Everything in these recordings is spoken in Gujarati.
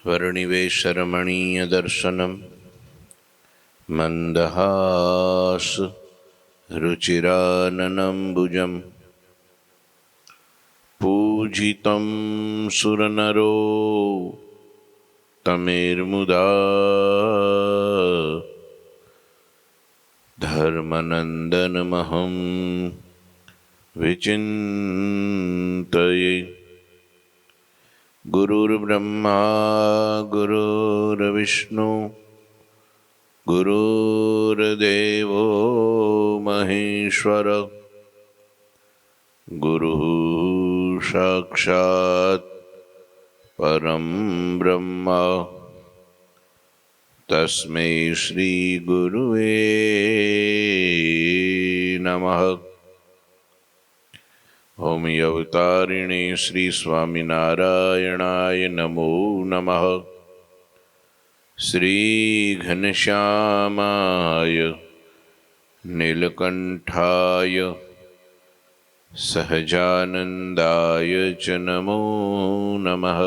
वर्णिवेशरमणीयदर्शनं मन्दहास रुचिराननम्बुजं पूजितं सुरनरो तमेर्मुदा धर्मनन्दनमहं विचिन्तये। गुरुर्ब्रह्मा गुरुर्विष्णु गुरुर्देवो महेश्वर गुरुः साक्षात् परं ब्रह्म तस्मै श्री गुरुवे नमः। ओम अवतारिणे श्री स्वामिनारायणाय नमो नमः। श्री घनश्यामाय नीलकंठाय सहजानंदाय च नमो नमः।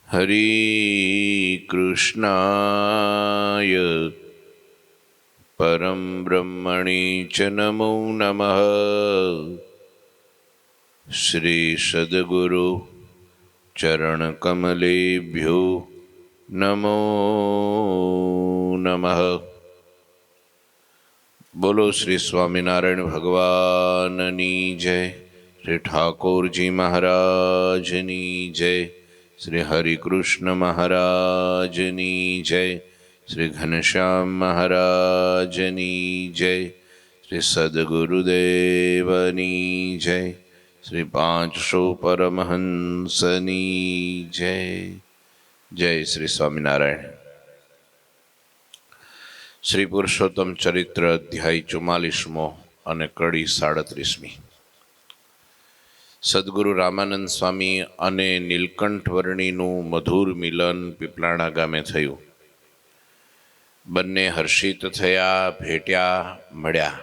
हरि कृष्णाय परम ब्रह्मणे च नमो नमः। श्री सद्गुरु चरण कमलेभ्यो नमो नमः। बोलो श्री स्वामिनारायण भगवाननी जय। श्री ठाकुर जी महाराजनी जय। श्री हरिकृष्ण महाराजनी जय। श्री घनश्याम महाराजनी जय। श्री सद्गुरुदेवनी जय। श्री 500 परमहंसनी जय। जय श्री स्वामिनारायण। श्री पुरुषोत्तम चरित्र अध्याय 44मो અને કડી 37મી। સદગુરુ રામાનંદ સ્વામી અને નીલકંઠ વર્ણીનું મધુર મિલન પીપલાણા ગામે થયું। બંને હર્ષિત થયા, ભેટ્યા, મળ્યા।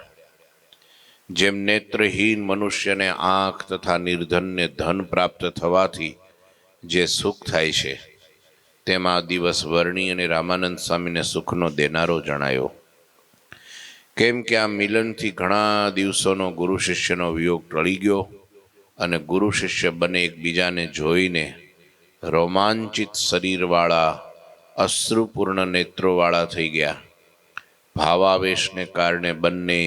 જેમ નેત્રહીન મનુષ્યને આંખ તથા નિર્ધનને ધન પ્રાપ્ત થવાથી જે સુખ થાય છે, તેમાં દિવસ વર્ણી અને રામાનંદ સ્વામીને સુખનો દેનારો જણાયો। કેમ કે આ મિલનથી ઘણા દિવસોનો ગુરુ શિષ્યનો વિયોગ ટળી ગયો અને ગુરુ શિષ્ય બંને એકબીજાને જોઈને રોમાંચિત શરીરવાળા, અશ્રુપૂર્ણ નેત્રોવાળા થઈ ગયા। ભાવાવેશને કારણે બંને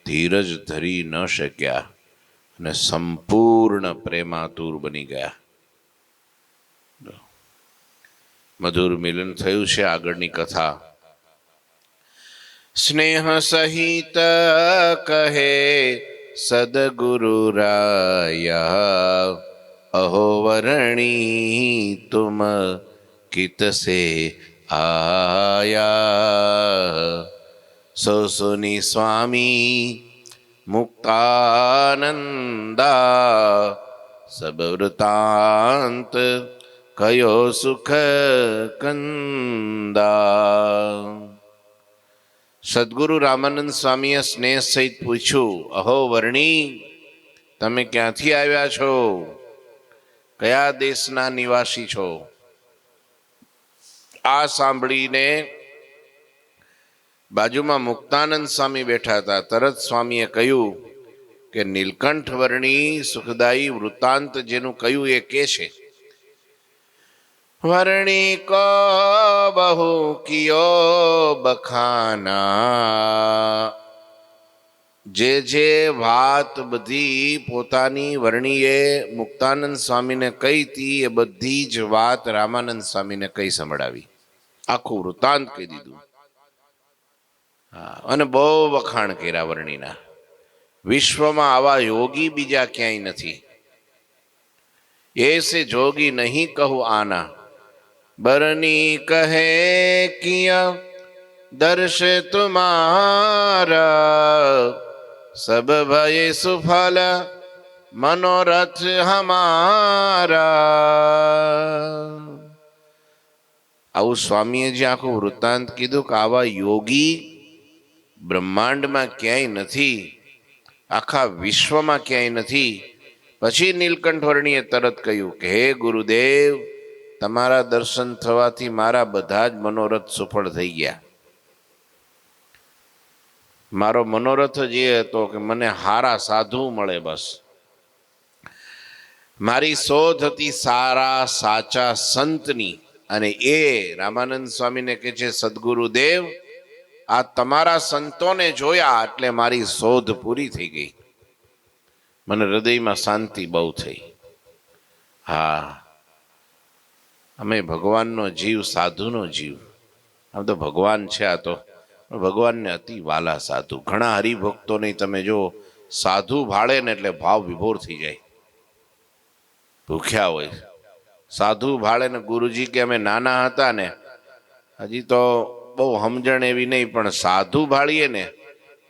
ધીરજ ધરી ન શક્યા અને સંપૂર્ણ પ્રેમાતુર બની ગયા। મધુર મિલન થયું છે। આગળની કથા સ્નેહ સહિત કહે સદગુરુ રાયા, અહો વરણી તુમ કિત સે આયા। સો સુની સ્વામી મુક્તાનંદા, સબ વૃતાંત કયો સુખ કંદા। સદગુરુ રામાનંદ સ્વામીએ સ્નેહ સહિત પૂછ્યું, અહો વર્ણી, તમે ક્યાંથી આવ્યા છો? કયા દેશના નિવાસી છો? આ સાંભળીને બાજુમાં મુક્તાનંદ સ્વામી બેઠા હતા। તરત સ્વામીએ કહ્યું કે નીલકંઠ વર્ણી સુખદાયી વૃત્તાંત જેનું કહ્યું એ કે છે। વર્ણી કો બહુ કિયો બખાના, જે વાત બધી પોતાની વર્ણીએ મુક્તાનંદ સ્વામીને કહી હતી એ બધી જ વાત રામાનંદ સ્વામીને કહી સંભળાવી। આખું વૃત્તાંત કહી દીધું અને બહુ વખાણ કર્યા વર્ણીના। વિશ્વમાં આવા યોગી બીજા ક્યાંય નથી। ऐसे जोगी नहीं कहू आना, बरनी कहे किया दर्श तुम्हारा, सब भय सुफल मनोरथ हमारा। આવું સ્વામીએ જે આખું વૃત્તાંત કીધું કે આવા યોગી બ્રહ્માંડમાં ક્યાંય નથી, આખા વિશ્વમાં ક્યાંય નથી। પછી નીલકંઠ વર્ણીએ તરત કહ્યું કે હે ગુરુદેવ, તમારા દર્શન થવાથી મારા બધા જ મનોરથ સફળ થઈ ગયા. મારો મનોરથ જ એ હતો કે મને હારા સાધુ મળે. બસ મારી શોધ હતી સારા સાચા સંતની. અને એ રામાનંદ સ્વામીને કહે છે, સદગુરુદેવ આ તમારા સંતોને જોયા એટલે મારી શોધ પૂરી થઈ ગઈ. મને હૃદયમાં શાંતિ બહુ થઈ. હા, અમે ભગવાનનો જીવ, સાધુનો જીવ. આમ તો ભગવાન છે આ તો, ભગવાનને અતિ વાલા સાધુ. ઘણા હરિભક્તોને તમે જો સાધુ ભાળે ને એટલે ભાવ વિભોર થઈ જાય. ભૂખ્યા હોય, સાધુ ભાળે ને ગુરુજી કે અમે નાના હતા ને, હજી તો બહુ સમજણ એવી નહીં, પણ સાધુ ભાળીએ ને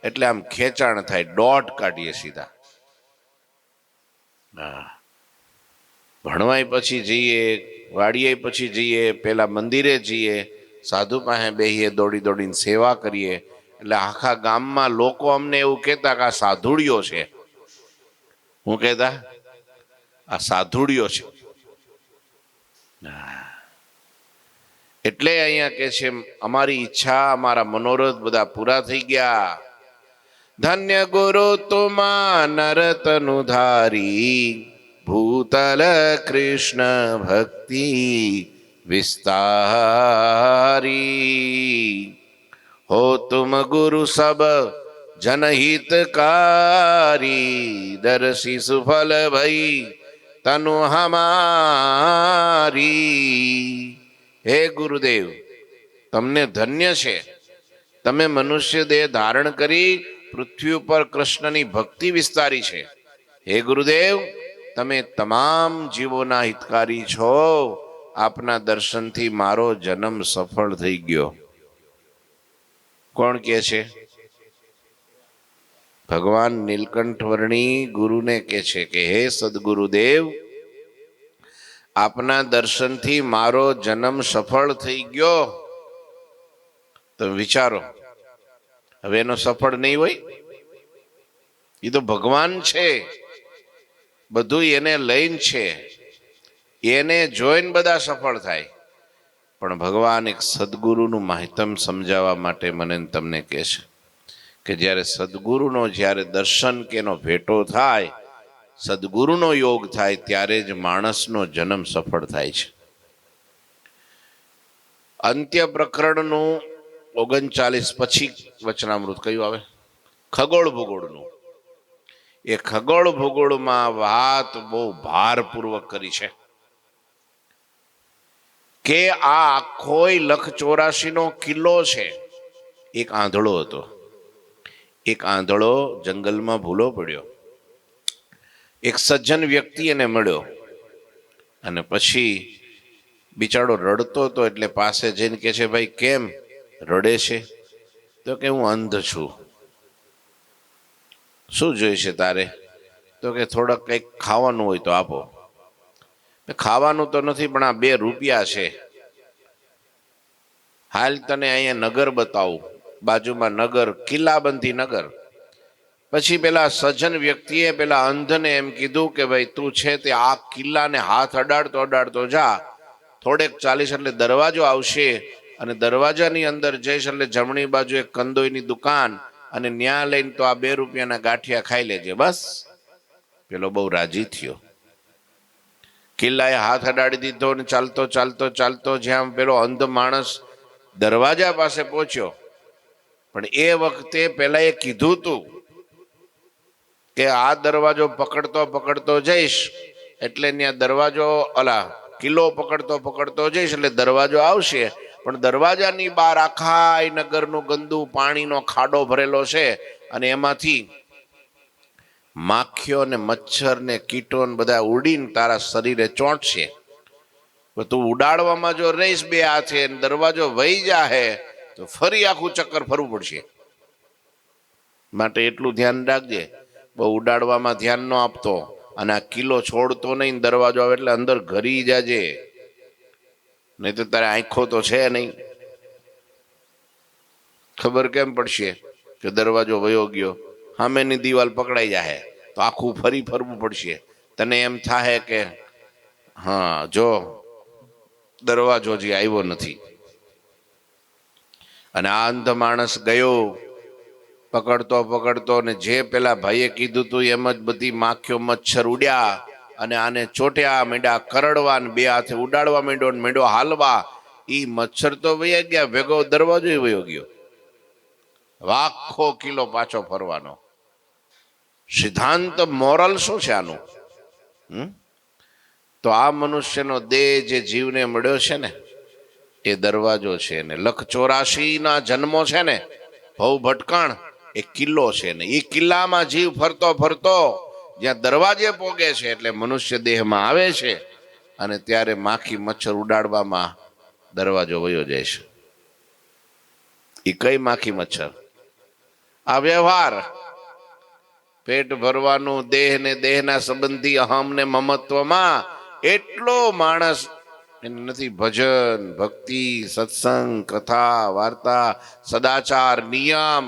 એટલે આમ ખેંચાણ થાય, દોટ કાઢીએ સીધા. હા, ભણવાય પછી જઈએ, વાડીએ પછી જઈએ, પેલા મંદિરે જઈએ, સાધુ પાસે બેહીએ, દોડી દોડીને સેવા કરીએ. એટલે આખા ગામમાં લોકો અમને એવું કહેતા કે આ સાધુડિયો છે. હું કહેતા આ સાધુડિયો છે. એટલે અહીંયા કે છે અમારી ઈચ્છા, અમારા મનોરથ બધા પૂરા થઈ ગયા. ધન્ય ગુરુ તુમા નરતનુ ધારી, ભૂતલ કૃષ્ણ ભક્તિ વિસ્તારી. હો તુમ ગુરુ સબ જનહિતકારી, દર્શી સુફલ ભઈ તનુ હમારી. હે ગુરુદેવ, તમને ધન્ય છે, તમે મનુષ્ય દેહ ધારણ કરી પૃથ્વી ઉપર કૃષ્ણની ભક્તિ વિસ્તારી છે. હે ગુરુદેવ, તમે તમામ જીવોના હિતકારી છો. આપના દર્શનથી મારો જન્મ સફળ થઈ ગયો. કોણ કે છે? ભગવાન નીલકંઠ વર્ણી ગુરુને કે છે કે હે સદગુરુદેવ, આપના દર્શનથી મારો જન્મ સફળ થઈ ગયો. તો વિચારો, હવે એનો સફળ નહીં હોય? એ તો ભગવાન છે, બધું એને લઈને છે, એને જોઈને બધા સફળ થાય. પણ ભગવાન એક સદગુરુનું માહિતમ સમજાવવા માટે મને તમને કહે છે કે જ્યારે સદગુરુનો જ્યારે દર્શન કે એનો ભેટો થાય, સદગુરુનો યોગ થાય, ત્યારે જ માણસનો જન્મ સફળ થાય છે. અંત્ય પ્રકરણનું 39 પછી વચનામૃત કયું આવે? ખગોળ ભૂગોળનું. એ ખગોળ ભૂગોળમાં વાત બહુ ભારપૂર્વક કરી છે કે આ આખોય લખ 84 કિલ્લો છે. એક આંધળો હતો, એક આંધળો જંગલમાં ભૂલો પડ્યો. એક સજ્જન વ્યક્તિ એને મળ્યો અને પછી બિચારો રડતો હતો. એટલે પાસે જઈને કહે છે, ભાઈ કેમ રડે છે? તો કે હું અંધ છું. શું જોઈએ છે તારે? તો કે થોડાક કંઈક ખાવાનું હોય તો આપો. ખાવાનું તો નથી, પણ આ 2 રૂપિયા છે, હાલ તને અહીંયા નગર બતાવું. બાજુમાં નગર, કિલ્લાબંધી નગર. પછી પેલા સજ્જન વ્યક્તિએ પેલા અંધને એમ કીધું કે ભાઈ તું છે તે આ કિલ્લાને હાથ અડાડતો અડાડતો જા, થોડેક ચાલીશ એટલે દરવાજો આવશે, અને દરવાજાની અંદર જઈશ એટલે જમણી બાજુ એક કંદોઈની દુકાન, અને ન્યા લઈને તો આ 2 રૂપિયાના ગાંઠિયા ખાઈ લેજે. બસ. પેલો બહુ રાજી થયો. કિલ્લાએ હાથ અડાડી દીધો અને ચાલતો ચાલતો ચાલતો જ્યાં પેલો અંધ માણસ દરવાજા પાસે પહોંચ્યો. પણ એ વખતે પેલા એ કીધું તું કે આ દરવાજો પકડતો પકડતો જઈશ એટલે ત્યાં દરવાજો, કિલ્લો પકડતો પકડતો જઈશ એટલે દરવાજો આવશે. પણ દરવાજાની બહાર આખા નગરનું ગંદુ પાણીનો ખાડો ભરેલો છે, અને એમાંથી માખીઓ ને મચ્છર ને કીટો ને બધા ઉડીને તારા શરીરે ચોંટશે. તું ઉડાડવામાં જો રહીશ 2 હાથે, દરવાજો વહી જાહે તો ફરી આખું ચક્કર ફરવું પડશે. માટે એટલું ધ્યાન રાખજે, બહુ ઉડાડવામાં ધ્યાન ન આપતો, અને આ કિલ્લો છોડતો નહીં. દરવાજો આવે એટલે અંદર ઘરી જાજે, નહીં તો તારે આંખો તો છે નહીં. ખબર કેમ પડશે કે દરવાજો વયો ગયો? સામેની દિવાલ પકડાઈ જાહે તો આખું ફરવું પડશે. તને એમ થાહે કે હા જો દરવાજો હજી આવ્યો નથી. અને આ અંધ માણસ ગયો પકડતો પકડતો, ને જે પેલા ભાઈએ કીધું તું એમ જ બધી માખીઓ મચ્છર ઉડ્યા અને આને ચોટ્યા, માંડ્યા કરડવા, ને બે હાથે ઉડાડવા માંડ્યો, ને માંડ્યો હાલવા. ઈ મચ્છર તો વયા ગયા, ભેગો દરવાજો વયો ગયો. આખો કિલો પાછો ફરવાનો. સિદ્ધાંત મોરલ શું છે આનું? તો આ મનુષ્યનો દેહ જે જીવને મળ્યો છે ને એ દરવાજો છે, ને 184 ના જન્મો છે ને, ભવ ભટકણ એ કિલ્લો છે. ને એ કિલ્લામાં જીવ ફરતો ફરતો જ્યાં દરવાજે પોગે છે એટલે મનુષ્ય દેહમાં આવે છે, અને ત્યારે માખી મચ્છર ઉડાડવામાં દરવાજો વયો જાય છે. એ કઈ માખી મચ્છર? આ વ્યવહાર, પેટ ભરવાનું, દેહ ને દેહના સંબંધી અહમ ને મમત્વમાં એટલો માણસ એને નથી. ભજન, ભક્તિ, સત્સંગ, કથા, વાર્તા, સદાચાર, નિયમ,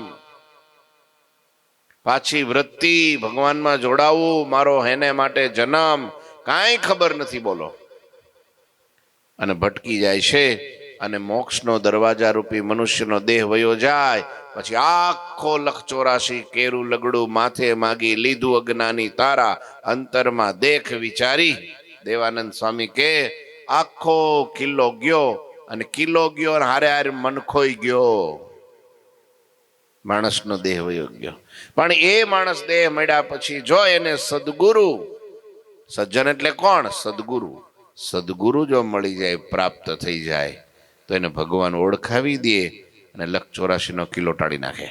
પાછી વૃત્તિ, ભગવાનમાં જોડાવું, મારો હેને માટે જન્મ, કાંઈ ખબર નથી. બોલો. અને ભટકી જાય છે, અને મોક્ષનો દરવાજા રૂપી મનુષ્યનો દેહ વયો જાય પછી આખો 184 કેરું લગડું માથે માગી લીધું અજ્ઞાની તારા, અંતરમાં દેખ વિચારી. દેવાનંદ સ્વામી કે આખો કિલ્લો ગયો, અને કિલ્લો ગયો અને હારે હારે મનખોઈ ગયો, માણસનો દેહ વયો ગયો. પણ એ માણસ દેહ મળ્યા પછી જો એને સદગુરુ, સજ્જન એટલે કોણ? સદગુરુ. સદગુરુ જો મળી જાય, પ્રાપ્ત થઈ જાય, તો એને ભગવાન ઓળખાવી દે અને 184 કિલો ટાળી નાખે.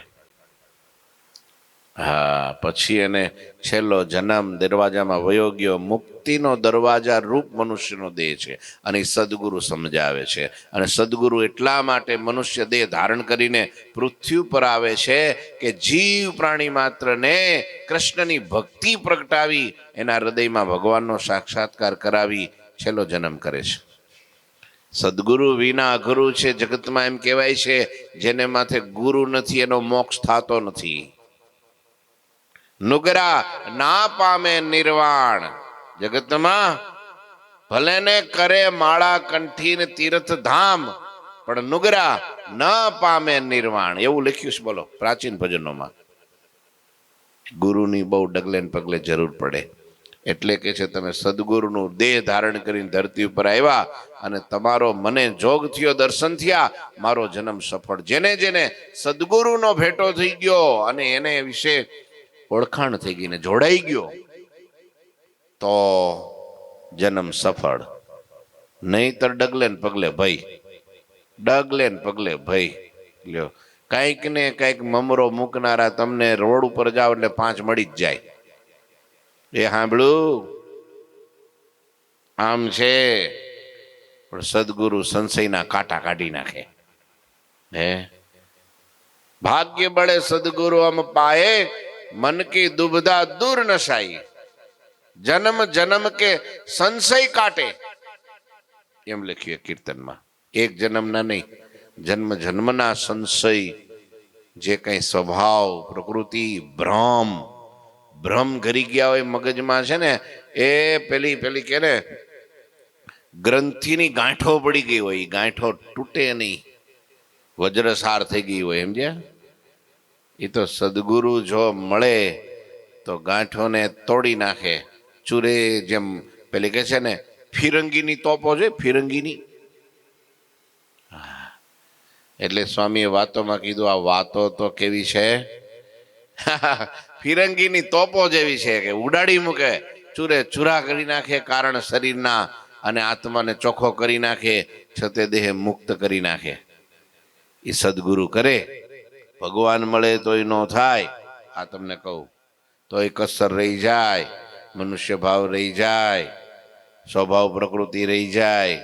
હા, પછી એને છેલ્લો જન્મ દરવાજામાં વયો ગયો. મુક્તિનો દરવાજા રૂપ મનુષ્યનો દેહ છે, અને સદગુરુ સમજાવે છે. અને સદગુરુ એટલા માટે મનુષ્ય દેહ ધારણ કરીને પૃથ્વી ઉપર આવે છે કે જીવ પ્રાણી માત્રને કૃષ્ણની ભક્તિ પ્રગટાવી એના હૃદયમાં ભગવાનનો સાક્ષાત્કાર કરાવી છેલ્લો જન્મ કરે છે. સદગુરુ વિના અઘરું છે જગતમાં, એમ કહેવાય છે. જેને માથે ગુરુ નથી એનો મોક્ષ થતો નથી. નુગરા ના પામે નિર્વાણ. જગતમાં ભલે ને કરે માળા કંઠી ને તીર્થ ધામ, પણ નુગરા ન પામે નિર્વાણ, એવું લખ્યું છે. બોલો, પ્રાચીન ભજનોમાં. ગુરુની બહુ ડગલે ને પગલે જરૂર પડે. એટલે કે છે તમે સદગુરુનું દેહ ધારણ કરીને ધરતી ઉપર આવ્યા, અને તમારો મને જોગ થયો, દર્શન થયા, મારો જન્મ સફળ. જેને જેને સદગુરુનો ભેટો થઈ ગયો અને એને વિશે ઓળખાણ થઈ ગઈ ને જોડાઈ ગયો, તો જન્મ સફળ. નહીતર ડગલે ને પગલે ભય, ડગલે ને પગલે ભય. લ્યો, કંઈક ને કંઈક મમરો મૂકનારા તમને રોડ ઉપર જાવ એટલે 5 મળી જ જાય. એ સાંભળ્યું? આમ છે. પણ સદગુરુ સંશયના કાંટા કાઢી નાખે. હે ભાગ્ય બળે સદગુરુ અમ પાએ, મન કી દુબધા દૂર નશાઈ. જન્મ જન્મ કે સંશય કાટે, એમ લખ્યું કીર્તનમાં. એક જન્મના નહીં, જન્મ જન્મના સંશય, જે કઈ સ્વભાવ, પ્રકૃતિ, ભ્રમ ઘરી ગયા હોય મગજમાં છે ને, એ પેલી કે ને ગ્રંથિની ગાંઠો પડી ગઈ હોય, ગાંઠો તૂટે નહીં, વજ્રસાર થઈ ગઈ હોય, સમજ્યા? એ તો સદગુરુ જો મળે તો ગાંઠોને તોડી નાખે. ચૂરે, જેમ પેલી કે છે ને ફિરંગીની તોપો છે, ફિરંગીની. એટલે સ્વામીએ વાતોમાં કીધું, આ વાતો તો કેવી છે? ફિરંગીની તોપો જેવી છે કે ઉડાડી મૂકે, ચૂરે ચૂરા કરી નાખે કારણ શરીરના, અને આત્માને ચોખ્ખો કરી નાખે, છતે દેહ મુક્ત કરી નાખે. એ સદગુરુ કરે. ભગવાન મળે તોય ન થાય. આ તમને કહું, તોય કસર રહી જાય, મનુષ્ય ભાવ રહી જાય, સ્વભાવ પ્રકૃતિ રહી જાય.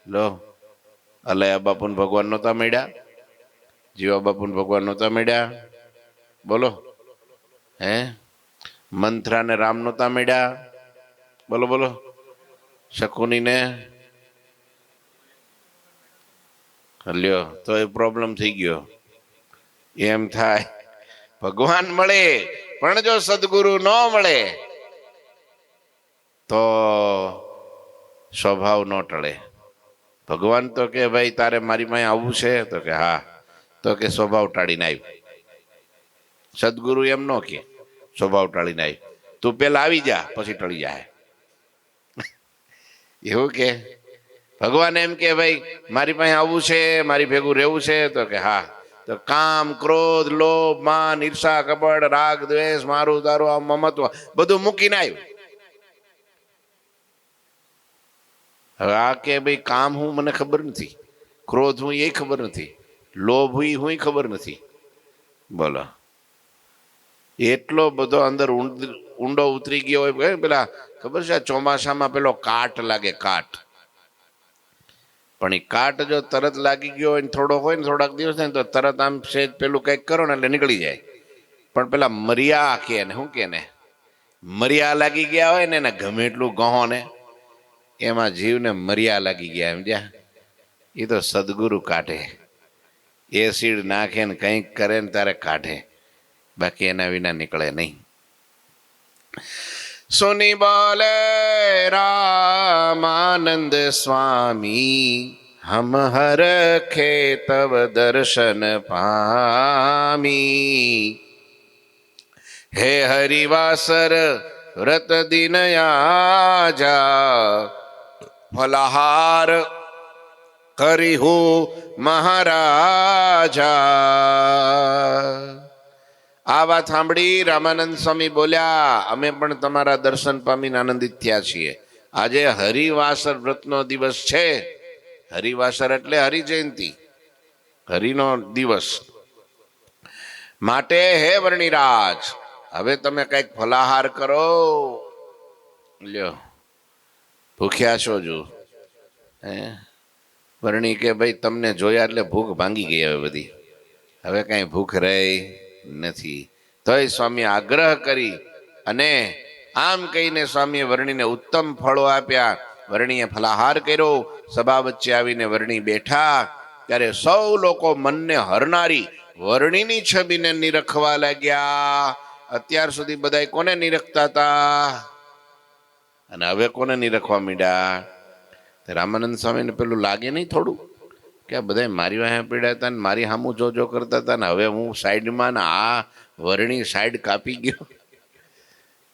લો, અલયા બાપુને ભગવાન નહોતા મળ્યા? જીવા બાપુને ભગવાન નહોતા મળ્યા? બોલો. હે મંથરાને રામ નહોતા મળ્યા? બોલો બોલો. શકુનીને લ્યો, તો એ પ્રોબ્લેમ થઈ ગયો. એમ થાય ભગવાન મળે, પણ જો સદગુરુ ન મળે તો સ્વભાવ ન ટળે. ભગવાન તો કે ભાઈ તારે મારી પાસે આવવું છે? તો કે હા. તો કે સ્વભાવ ટાળીને આવ્યું. સદગુરુ એમ નો કે સ્વભાવ ટાળીને આવી, તું પેલા આવી જા પછી ટળી જાય. એવું કે ભગવાન એમ કે ભાઈ મારી પાસે આવવું છે, મારી ભેગું રહેવું છે? તો કે હા. તો કામ, ક્રોધ, લોભ, માન, ઈર્ષા, કપટ, રાગ, દ્વેષ, મારું તારું આ મમત્વ બધું મૂકીને આવ્યું. હવે આ કે ભાઈ કામ હું મને ખબર નથી, ક્રોધ હું એ ખબર નથી, લોભ હું ખબર નથી. બોલો, એટલો બધો અંદર ઊંડો ઉતરી ગયો હોય. પેલા ખબર છે ચોમાસામાં પેલો કાટ લાગે, કાટ. પણ એ કાટ જો તરત લાગી ગયો હોય થોડો હોય ને થોડાક દિવસ થાય તો તરત આમ સેજ પેલું કંઈક કરો ને એટલે નીકળી જાય. પણ પેલા મરિયા કે ને શું કે ને મરિયા લાગી ગયા હોય ને ગમે એટલું ગહો ને એમાં જીવને મરિયા લાગી ગયા એમ જ્યાં એ તો સદગુરુ કાઢે. એસિડ નાખે ને કંઈક કરે ને તારે કાઢે, બાકી એના વિના નીકળે નહીં. સુની બોલે રામાનંદ સ્વામી, હમ હર ખે તવ દર્શન પામી. હે હરિવાસર વ્રત દિન આજા, ફલહાર કરી હું મહારાજા. આ વાત સાંભળી રામાનંદ સ્વામી બોલ્યા, અમે પણ તમારા દર્શન પામીને આનંદિત થયા છીએ. આજે હરિવાસર વ્રતનો દિવસ છે. હરિવાસર એટલે હરિજયંતિ, હરિનો દિવસ. માટે હે વર્ણિરાજ, હવે તમે કઈક ફલાહાર કરો. લ્યો, ભૂખ્યા છો જો? વર્ણી કે ભાઈ તમને જોયા એટલે ભૂખ ભાંગી ગઈ હવે બધી, હવે કઈ ભૂખ રહી નથી. તોય સ્વામી આગ્રહ કરી અને આમ કહીને સ્વામીએ વર્ણીને ઉત્તમ ફળો આપ્યા. વર્ણીએ ફલાહાર કર્યો. સભા વચ્ચે આવીને વર્ણી બેઠા ત્યારે સૌ લોકો મનને હરનારી વર્ણીની છબીને નિરખવા લાગ્યા. અત્યાર સુધી બધા કોને નિરખતા હતા અને હવે કોને નિરખવા માંડ્યા? રામાનંદ સ્વામીને પેલું લાગે નહીં થોડું કે બધા મારી વાહે પીડ્યા હતા ને મારી સામું જો કરતા હતા ને હવે હું સાઈડમાં ને આ વર્ણી સાઈડ કાપી ગયો.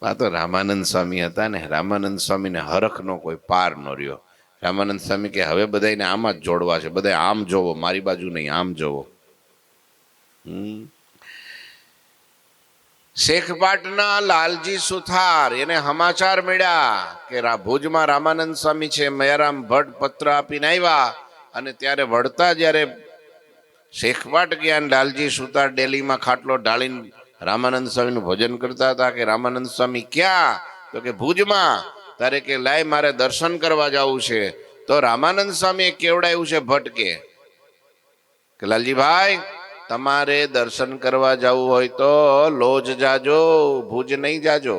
આ તો રામાનંદ સ્વામી હતા ને, રામાનંદ સ્વામીને હરખનો કોઈ પાર ન રહ્યો. રામાનંદ સ્વામી કે હવે બધાને આમ જ જોડવા છે, બધા આમ જોવો, મારી બાજુ નહીં, આમ જોવો. શેખપાટના લાલજી સુથાર એને સમાચાર મળ્યા કે ભુજમાં રામાનંદ સ્વામી છે. મયારામ ભટ્ટ પત્ર આપીને આવ્યા અને ત્યારે વળતા જ્યારે શેખપાટ ગયા, લાલજી સુથાર ડેલીમાં ખાટલો ઢાળીને રામાનંદ સ્વામીનું ભોજન કરતા હતા. કે રામાનંદ સ્વામી ક્યાં? તો કે ભુજમાં. તારે કે લાય મારે દર્શન કરવા જવું છે. તો રામાનંદ સ્વામીએ કેવડાયું છે ભટ્ટ કે લાલજીભાઈ તમારે દર્શન કરવા જવું હોય તો લોજ જાજો, ભુજ નહીં જાજો.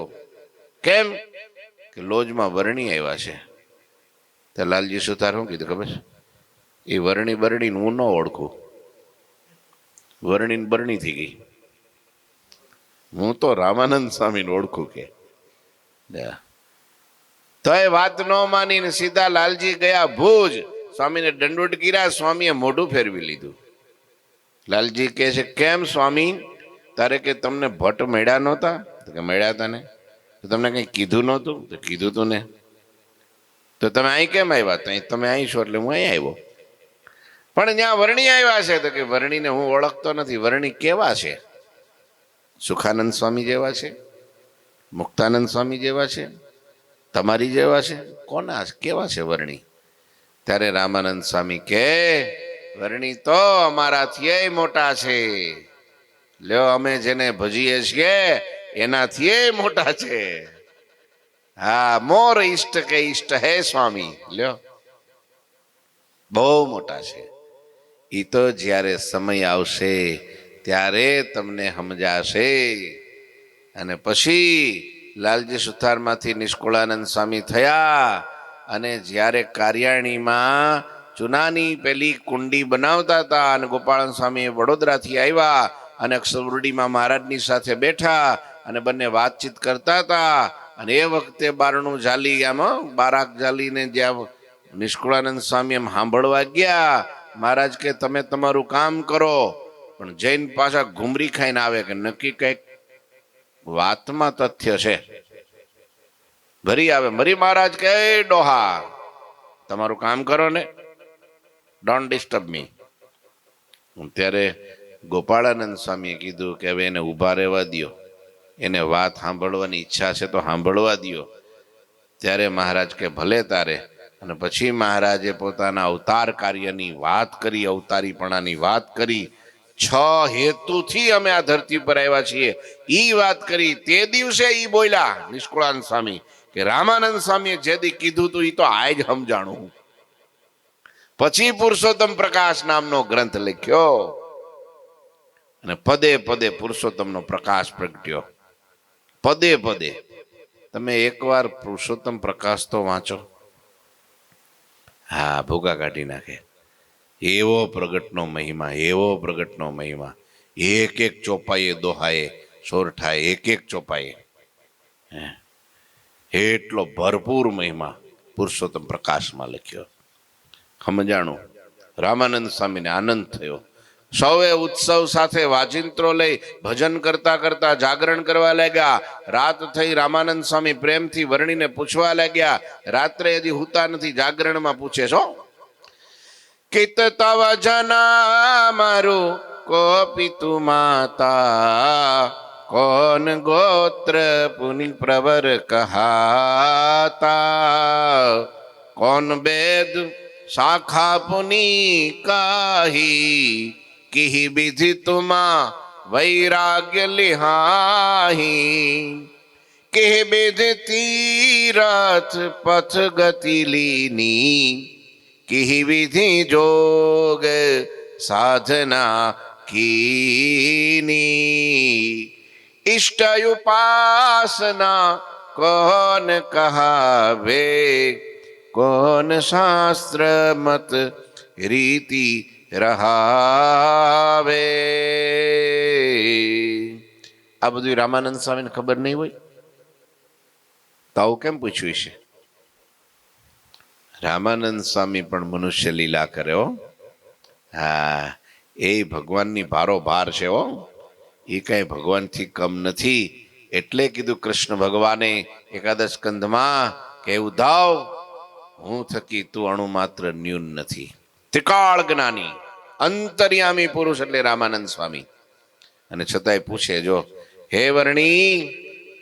કેમ? કે લોજમાં વર્ણી આવ્યા છે. તો લાલજી સુથાર શું કીધું ખબર? એ વર્ણી બરણી હું ન ઓળખું, વર્ણી બરણી થઈ ગઈ, હું તો રામાનંદ સ્વામીને ઓળખું. કે તો એ વાત ન માનીને સીધા લાલજી ગયા ભુજ. સ્વામીને દંડોત કર્યા. સ્વામીએ મોઢું ફેરવી લીધું. લાલજી કહે છે કેમ સ્વામી? તારે કે તમને ભટ્ટ મળ્યા નહોતા? તો કે મળ્યા હતા ને. તો તમને કઈ કીધું નહોતું? તો કીધું તું ને. તો તમે અહીં કેમ આવ્યા? તો તમે અહીં છો એટલે હું અહીં આવ્યો. પણ જ્યાં વર્ણી આવ્યા છે તો કે વર્ણીને હું ઓળખતો નથી. વર્ણી કેવા છે? સુખાનંદ સ્વામી જેવા છે? મુક્તાનંદ સ્વામી જેવા છે? તમારી જેવા છે? કોના કેવા છે વર્ણી? ત્યારે રામાનંદ સ્વામી કે વર્ણી તો અમારાથી મોટા છે. લ્યો, અમે જેને ભજીએ છીએ એનાથી મોટા છે. હા, મોર ઈષ્ટ કે ઈષ્ટ હે સ્વામી. લ્યો, બહુ મોટા છે. એ તો જ્યારે સમય આવશે ત્યારે તમને સમજાશે. અને પછી લાલજી સુથારમાંથી નિષ્કુળાનંદ સ્વામી થયા અને જ્યારે કાર્યાણીમાં ચૂનાની પેલી કુંડી બનાવતા હતા અને ગોપાળન સ્વામી વડોદરાથી આવ્યા અને અક્ષરવૃડીમાં મહારાજની સાથે બેઠા અને બંને વાતચીત કરતા હતા. અને એ વખતે બારણું જાલી, આમ બારાક જાલીને જ્યાં નિષ્કુળાનંદ સ્વામી એમ સાંભળવા ગયા. મહારાજ કે તમે તમારું કામ કરો, પણ જૈન પાછા ઘુમરી ખાઈને આવે કે નક્કી કઈક વાતમાં તથ્ય છે. ભરી આવે મરી મહારાજ કે ડોહા તમારું કામ કરો ને, ડોન્ટ ડિસ્ટર્બ મી. ત્યારે ગોપાળાનંદ સ્વામીએ કીધું કે હવે એને ઊભા રહેવા દો, એને વાત સાંભળવાની ઈચ્છા છે તો સાંભળવા દો. ત્યારે મહારાજ કે ભલે તારે. અને પછી મહારાજે પોતાના અવતાર કાર્યની વાત કરી, અવતારીપણાની વાત કરી. 6 હેતુથી અમે આ ધરતી પર આવ્યા છીએ ઈ વાત કરી. તે દિવસે ઈ બોલ્યા નિષ્કુળાનંદ સ્વામી કે રામાનંદ સ્વામીએ જે દી કીધું તું ઈ તો આજ સમજાણું. પછી પુરુષોત્તમ પ્રકાશ નામનો ગ્રંથ લખ્યો અને પદે પદે પુરુષોત્તમનો પ્રકાશ પ્રગટ્યો. પદે પદે. તમે એકવાર પુરુષોત્તમ પ્રકાશ તો વાંચો, હા ભૂગા કાઢી નાખે. એવો પ્રગટનો મહિમા, એવો પ્રગટનો મહિમા. એક એક ચોપાઈએ દોહાએ સોરઠાએ, એક એક ચોપાઈએ એટલો ભરપૂર મહિમા પુરુષોત્તમ પ્રકાશમાં લખ્યો. સમજાણું. રામાનંદ સ્વામીને આનંદ થયો. સૌએ ઉત્સવ સાથે વાજિંત્રો લઈ ભજન કરતા કરતા જાગરણ કરવા લાગ્યા. રાત થઈ. રામાનંદ સ્વામી પ્રેમથી વર્ણીને પૂછવા લાગ્યા. રાત્રે હજી હુતા નથી, જાગરણમાં પૂછે છો. કિત તવ જના મારું કોપિતુ માતા, કોન ગોત્ર પુનિ પ્રવર કહાતા, કોન વેદ શાખા પુનિ કાહી, કિહી વિધિ તુમા વૈરાગ્ય લિહાહી, કિહી વિધિ તીરથ પથ ગતિ લીની, કિહી વિધિ જોગ સાધના कीनी, इष्ट उपासना कौन कहावे, कौन शास्त्र मत रीति रहावे. આ બધું રામાનંદ સ્વામીને ખબર નહીં હોય તો આવું કેમ પૂછ્યું છે? રામાનંદ સ્વામી પણ મનુષ્ય લીલા કરે હો. હા, એ ભગવાનની ભારોભાર છે હો. એ કઈ ભગવાનથી કમ નથી. એટલે કીધું કૃષ્ણ ભગવાને એકાદશ સ્કંધમાં કે ઉદ્ધવ, હું થકી તું અણુ માત્ર ન્યૂન નથી. ત્રિકાળ જ્ઞાની અંતર્યામી પુરુષ એટલે રામાનંદ સ્વામી. અને છતાંય પૂછે, જો હે વર્ણી,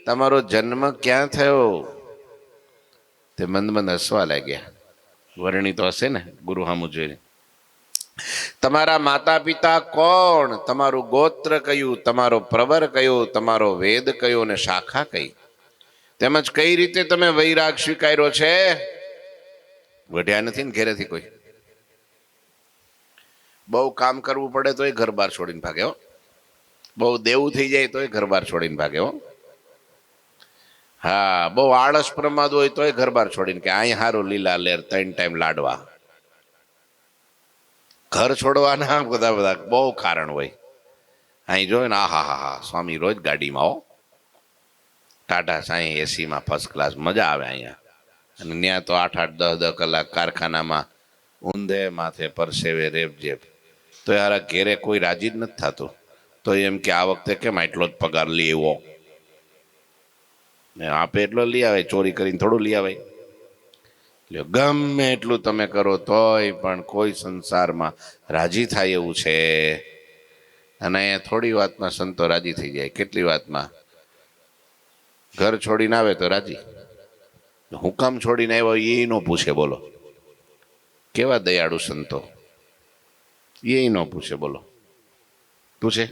તમારો જન્મ ક્યાં થયો? તે મંદ મંદ હસવા લાગ્યા. વર્ણી તો હશે ને ગુરુ હામું જોઈને. તમારા માતા પિતા કોણ? તમારું ગોત્ર કયું? તમારો પ્રવર કયો? તમારો વેદ કયો ને શાખા કઈ? તેમજ કઈ રીતે તમે વૈરાગ સ્વીકાર્યો છે? વઢ્યા નથી ને ઘેરેથી કોઈ? બહુ કામ કરવું પડે તોય ઘર બાર છોડીને ભાગે હો. બહુ દેવું થઈ જાય તોય ઘર બાર છોડીને ભાગે હો. હા, બહુ આળસ પ્રમાદ હોય તોય ઘર બાર છોડીને કે અહીં હારું લીલા લેર 3 ટાઈમ લાડવા. ઘર છોડવાના બધા બધા બહુ કારણ હોય. અહીં જોયું ને, હા હા હા, સ્વામી રોજ ગાડીમાં હો, ટાટા સાઈ એસીમાં ફર્સ્ટ ક્લાસ, મજા આવે અહીંયા. અને ત્યાં તો 8-8 10 કલાક કારખાનામાં ઊંધે માથે પરસેવે રેબજેબ. તો યાર ઘેરે કોઈ રાજી જ નથી થતું. તો એમ કે આ વખતે કેમ આટલો જ પગાર લઈ આવ્યો? આપે એટલો લઈ આવે, ચોરી કરીને થોડું લઈ આવે. ગમે એટલું તમે કરો તોય પણ કોઈ સંસારમાં રાજી થાય એવું છે? અને અહીંયા થોડી વાતમાં સંતો રાજી થઈ જાય. કેટલી વાતમાં? ઘર છોડીને આવે તો રાજી. હું કામ છોડીને આવ્યો એ ન પૂછે. બોલો કેવા દયાળુ સંતો. એ ન પૂછે. બોલો પૂછે?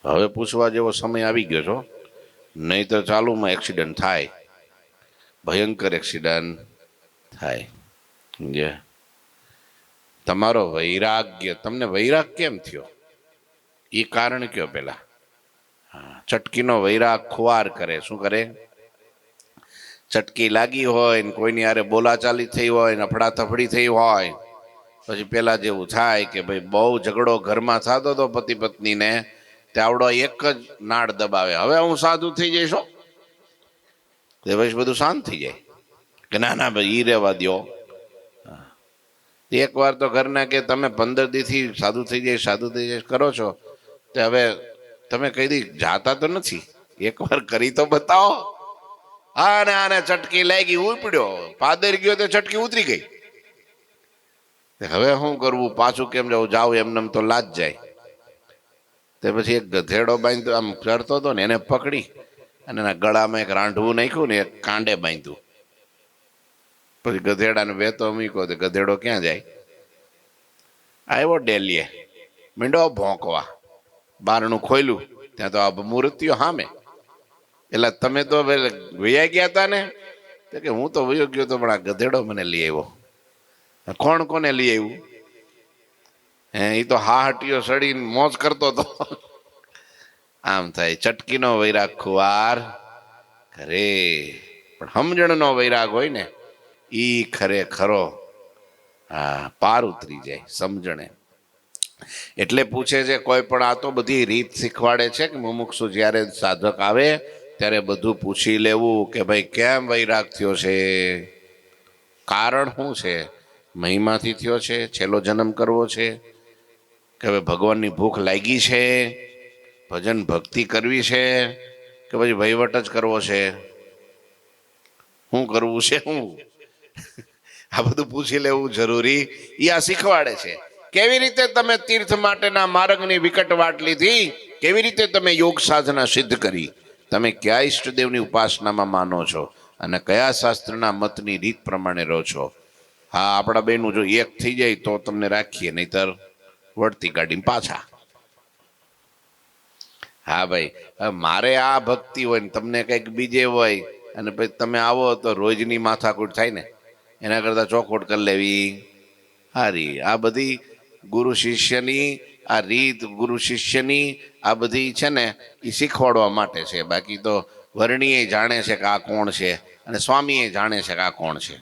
હવે પૂછવા જેવો સમય આવી ગયો છો. નહીં તો ચાલુમાં એક્સિડન્ટ થાય, ભયંકર એક્સિડન્ટ થાય. તમારો વૈરાગ્ય, તમને વૈરાગ કેમ થયો એ કારણ કયો પેલા? ચટકીનો વૈરાગ ખુવાર કરે. શું કરે? ચટકી લાગી હોય ને કોઈની હારે બોલાચાલી થઈ હોય ને અફડાતફડી થઈ હોય, પછી પેલા જેવું થાય કે ભાઈ બહુ ઝઘડો ઘરમાં થતો હતો પતિ પત્નીને, તે આવડો એક જ નાળ દબાવે, હવે હું સાધુ થઈ જઈશ તે પછી બધું શાંત થઈ જાય કે ના ના ભાઈ ઈ રહેવા દો. એક વાર તો ઘરના કે તમે 15 દીથી સાધુ થઈ જાય કરો છો, તે હવે તમે કઈ દી જાતા તો નથી, એક વાર કરી તો બતાવો. આને ચટકી લાગી, ઉપડ્યો, પાદર ગયો તો ચટકી ઉતરી ગઈ. હવે શું કરવું, પાછું કેમ જવું, જાવ એમને તો લાજ જાય. તે પછી એક ગધેડો બાંધ્યો, આમ ચડતો હતો ને, એને પકડી અને એના ગળામાં એક રાંઢવું નાખ્યું ને એક કાંડે બાંધ્યું. પછી ગધેડાને વેતો મૂક્યો, તો ગધેડો ક્યાં જાય, આવ્યો ડેલીએ, મીંડો ભોંકવા. બારણું ખોલ્યું, ત્યાં તો આ મૂર્તિઓ સામે. એટલે તમે તો વૈયા ગયા હતા ને, તો કે હું તો વયો ગયો તો, પણ આ ગધેડો મને લઈ આવ્યો. કોણ કોને લઈ આવ્યું? એ તો હાહટીઓ સડીને મોજ કરતો હતો. આમ થાય, ચટકીનો વૈરાગ ખુવાર ખરે, પણ સમજણનો વૈરાગ હોય ને ઈ ખરો પાર ઉતરી જાય સમજણે. એટલે પૂછે છે કોઈ પણ, આ તો બધી રીત શીખવાડે છે કે મુમુક્ષુ જ્યારે સાધક આવે ત્યારે બધું પૂછી લેવું કે ભાઈ કેમ વૈરાગ થયો છે, કારણ શું છે, મહિમાથી થયો છે, છેલ્લો જન્મ કરવો છે, કે હવે ભગવાનની ભૂખ લાગી છે, ભજન ભક્તિ કરવી છે, કે પછી વહીવટ જ કરવો છે, શું કરવું છે શું? આ બધું પૂછી લેવું જરૂરી એ આ શીખવાડે છે. કેવી રીતે તમે તીર્થ માટેના માર્ગની વિકટ વાટ લીધી, કેવી રીતે તમે યોગ સાધના સિદ્ધ કરી, તમે કયા ઈષ્ટદેવની ઉપાસનામાં માનો છો અને કયા શાસ્ત્રના મતની રીત પ્રમાણે રહો છો. હા, આપણા બેનું જો એક થઈ જાય તો તમને રાખીએ, નહીતર વળતી ગાડીમાં પાછા. હા ભાઈ, મારે આ ભક્તિ હોય ને તમને કંઈક બીજે હોય અને પછી તમે આવો તો રોજની માથાકૂટ થાય ને, એના કરતા ચોખવટ કરી લેવી હારી. આ બધી ગુરુ શિષ્યની આ રીત, ગુરુ શિષ્યની આ બધી છે ને એ શીખવાડવા માટે છે. બાકી તો વર્ણીએ જાણે છે કે આ કોણ છે અને સ્વામીએ જાણે છે કે આ કોણ છે.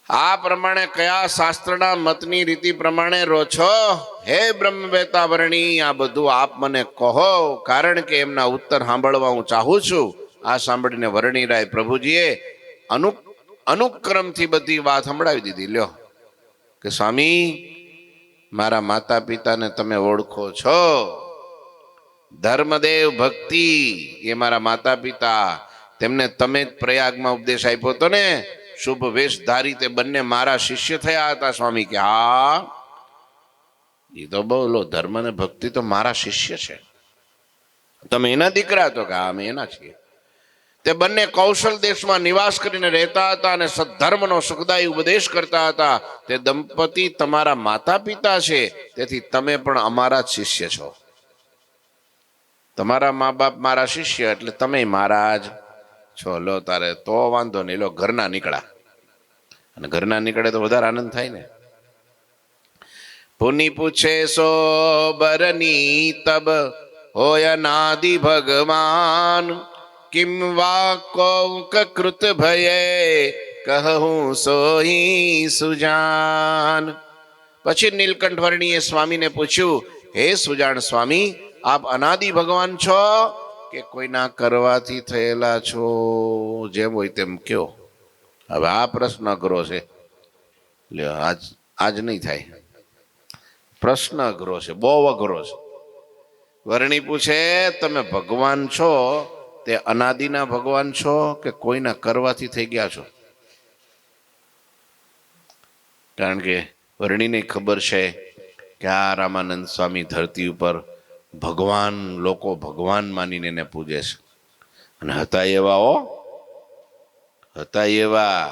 આ પ્રમાણે કયા શાસ્ત્રના મતની રીતિ પ્રમાણે રહો છો હે બ્રહ્મવેતા વર્ણી, આ બધું આપ મને કહો, કારણ કે એમના ઉત્તર સાંભળવા હું ચાહું છું. આ સાંભળીને વર્ણીરાય પ્રભુજીએ અનુક્રમથી બધી વાત સંભળાવી દીધી. લ્યો કે સ્વામી, મારા માતા પિતાને તમે ઓળખો છો, ધર્મદેવ ભક્તિ એ મારા માતા પિતા, તેમને તમે જ પ્રયાગમાં ઉપદેશ આપ્યો હતો ને, શુભ વેશ ધારી તે બંને મારા શિષ્ય થયા હતા. સ્વામી કે હા, એ તો બોલો, ધર્મ ને ભક્તિ તો મારા શિષ્ય છે, તમે એના દીકરા તો કે અમે એના છીએ. તે બંને કૌશલ દેશમાં નિવાસ કરીને રહેતા હતા અને સદ્ધર્મનો સુખદાયી ઉપદેશ કરતા હતા. તે દંપતી તમારા માતા પિતા છે, તેથી તમે પણ અમારા જ શિષ્ય છો. તમારા મા બાપ મારા શિષ્ય એટલે તમે મારા જ છો. લો તારે તો વાંધો નહીં. લો ઘરના નીકળ્યા, અને ઘરના નીકળે તો વધારે આનંદ થાય ને. પુનિ પૂછે સો બરની તબ હોય નાદિ ભગવાન, કિમ વા કૌક કૃત ભયે કહું સોહી સુજાન. પછી નીલકંઠ વર્ણીએ સ્વામીને પૂછ્યું, હે સુજાણ સ્વામી, આપ અનાદિ ભગવાન છો કે કોઈના કરવાથી થયેલા છો? જેમ હોય તેમ કયો. હવે આ પ્રશ્ન અઘરો છે, આજ નહીં થાય. પ્રશ્ન અઘરો છે, બહુ અઘરો છે. વર્ણી પૂછે, તમે ભગવાન છો તે અનાદિના ભગવાન છો કે કોઈના કરવાથી થઈ ગયા છો? કારણ કે વર્ણીને ખબર છે કે આ રામાનંદ સ્વામી ધરતી ઉપર ભગવાન, લોકો ભગવાન માનીને એને પૂજે છે. અને હતા એવા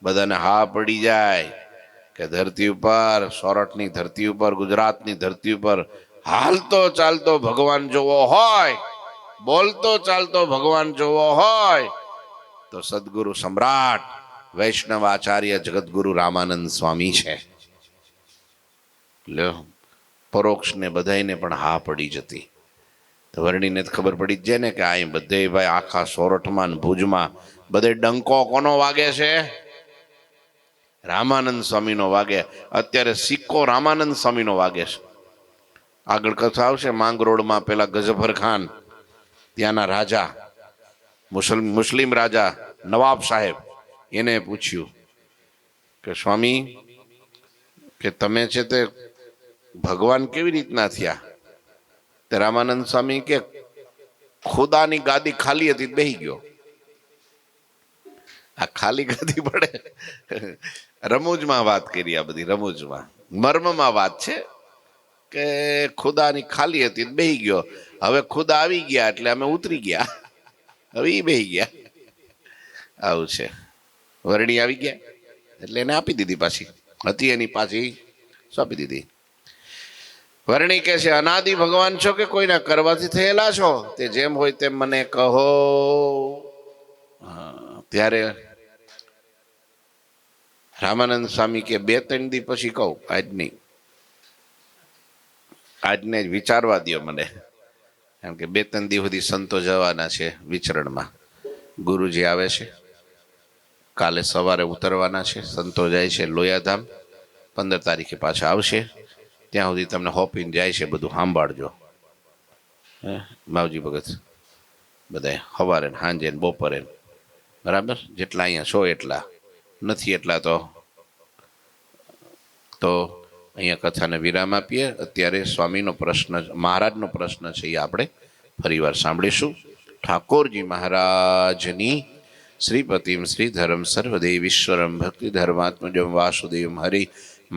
બધાને હા પડી જાય કે ધરતી ઉપર, સોરઠની ધરતી ઉપર, ગુજરાતની ધરતી ઉપર હાલતો ચાલતો ભગવાન જોવો હોય, બોલતો ચાલતો ભગવાન જોવો હોય તો સદગુરુ સમ્રાટ વૈષ્ણવ આચાર્ય જગતગુરુ રામાનંદ સ્વામી છે. પરોક્ષ ને બધાને પણ હા પડી જતી. તો વર્ણીને ખબર પડી જ જાય ને કે આ બધે ભાઈ આખા સોરઠમાં, ભુજમાં બધે ડંકો કોનો વાગે છે? રામાનંદ સ્વામીનો વાગે. અત્યારે સિક્કો રામાનંદ સ્વામીનો વાગે છે. આગળ કથા આવશે માંગરોળમાં, પેલા ગજફર ખાન ત્યાંના રાજા, મુસ્લિમ રાજા નવાબ સાહેબ, એને પૂછ્યું કે સ્વામી કે તમે છે તે ભગવાન કેવી રીતના થયા? તે રામાનંદ સ્વામી કે ખુદાની ગાદી ખાલી હતી, બેહી ગયો. આ ખાલી ગાદી પડે રમૂજમાં વાત કરી, આ બધી રમૂજમાં, મર્મમાં વાત છે કે ખુદાની ખાલી હતી, બેહી ગયો. હવે ખુદા આવી ગયા એટલે અમે ઉતરી ગયા, હવે એ બેહી ગયા. આવું છે. વરણી આવી ગયા એટલે એને આપી દીધી, પાછી હતી એની પાછી સોંપી દીધી. વર્ણી કે છે અનાદિ ભગવાન છો કે કોઈના કરવાથી થયેલા છો? તે જેમ હોય તેમ મને કહો. ત્યારે રામાનંદ સ્વામી કે 2-3 દી પછી કહું, આજ નહીં, આજને જ વિચારવા દો મને, કારણ કે 2-3 દી સુધી સંતો જવાના છે વિચરણમાં. ગુરુજી આવે છે, કાલે સવારે ઉતરવાના છે, સંતો જાય છે લોયાધામ, 15 તારીખે પાછા આવશે. ત્યાં સુધી તમને હોપીને જાય છે, બધું સાંભળજો. માવજી ભગત બધા સવારે સાંજે બપોરે, બરાબર? જેટલા અહીંયા છો એટલા, નથી એટલા તો અહીંયા કથાને વિરામ આપીએ. અત્યારે સ્વામીનો પ્રશ્ન, મહારાજનો પ્રશ્ન છે, એ આપણે ફરીવાર સાંભળીશું. ઠાકોરજી મહારાજની શ્રીપતિમ શ્રીધરમ સર્વદેવીશ્વરમ ભક્તિ ધર્માત્મજમ વાસુદેવમ હરિ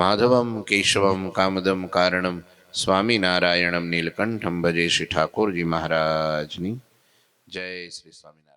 માધવમ કેશવમ કામદમ કારણમ સ્વામિનારાયણમ નીલકંઠમ ભજે. શ્રી ઠાકોરજી મહારાજની જય. શ્રી સ્વામિનારાયણ.